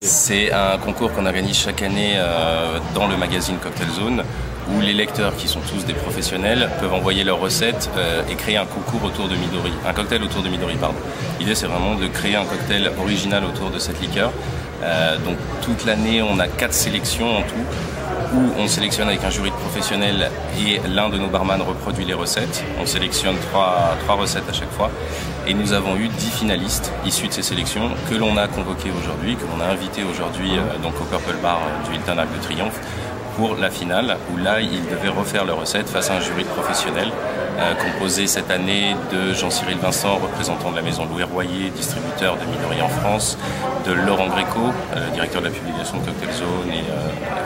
C'est un concours qu'on organise chaque année dans le magazine Cocktail Zone, où les lecteurs, qui sont tous des professionnels, peuvent envoyer leurs recettes et créer un concours autour de Midori, un cocktail autour de Midori, pardon. L'idée, c'est vraiment de créer un cocktail original autour de cette liqueur. Donc toute l'année, on a 4 sélections en tout, où on sélectionne avec un jury de professionnels et l'un de nos barman reproduit les recettes. On sélectionne 3 recettes à chaque fois. Et nous avons eu 10 finalistes issus de ces sélections que l'on a convoqués aujourd'hui, que l'on a invités aujourd'hui donc au Purple Bar du Hilton Arc de Triomphe pour la finale, où là ils devaient refaire leurs recettes face à un jury de professionnels composé cette année de Jean-Cyril Vincent, représentant de la maison Louis Royer, distributeur de Midori en France, de Laurent Gréco, directeur de la publication de Cocktail Zone et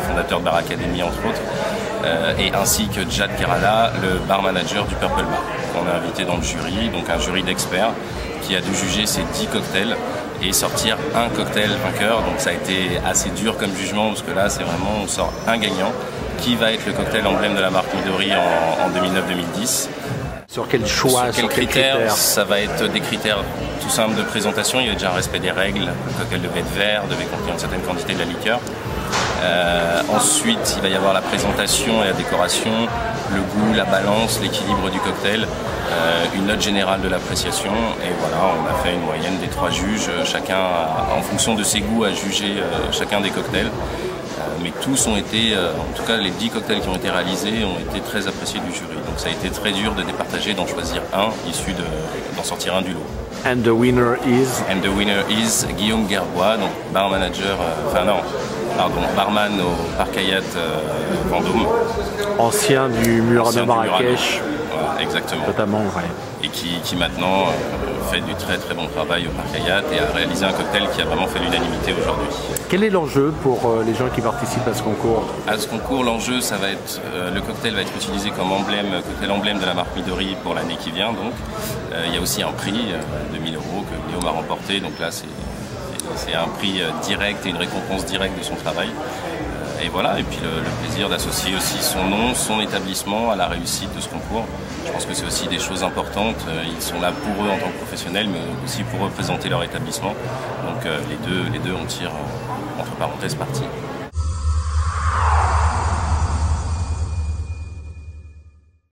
fondateur de Bar Academy entre autres, et ainsi que Jad Kerala, le bar manager du Purple Bar. On a invité dans le jury, donc un jury d'experts qui a dû juger ces 10 cocktails et sortir un cocktail vainqueur. Donc ça a été assez dur comme jugement, parce que là c'est vraiment, on sort un gagnant qui va être le cocktail emblème de la marque Midori en 2009-2010. Sur quel choix, sur quels critères? Ça va être des critères tout simples de présentation. Il y a déjà un respect des règles. Le cocktail devait être vert, devait contenir une certaine quantité de la liqueur. Ensuite, il va y avoir la présentation et la décoration, le goût, la balance, l'équilibre du cocktail, une note générale de l'appréciation. Et voilà, on a fait une moyenne des 3 juges, chacun en fonction de ses goûts a jugé chacun des cocktails. Mais tous ont été, en tout cas les 10 cocktails qui ont été réalisés ont été très appréciés du jury. Donc ça a été très dur de départager, d'en choisir un, issu d'en sortir un du lot. And the winner is? And the winner is Guillaume Gerbois, donc bar manager, barman au Parc Hayat Vendôme. Ancien du Murano Marrakech. Voilà, exactement. Totalement, ouais. Et qui maintenant fait du très très bon travail au Parc Hayat et a réalisé un cocktail qui a vraiment fait l'unanimité aujourd'hui. Quel est l'enjeu pour les gens qui participent à ce concours? À ce concours, l'enjeu, ça va être, le cocktail va être utilisé comme cocktail emblème de la marque Midori pour l'année qui vient. Donc, il y a aussi un prix de 1000 € que Guillaume a remporté. Donc là, c'est un prix direct et une récompense directe de son travail. Et voilà, et puis le plaisir d'associer aussi son nom, son établissement à la réussite de ce concours. Je pense que c'est aussi des choses importantes. Ils sont là pour eux en tant que professionnels, mais aussi pour représenter leur établissement. Donc les deux en tirent entre parenthèses parti.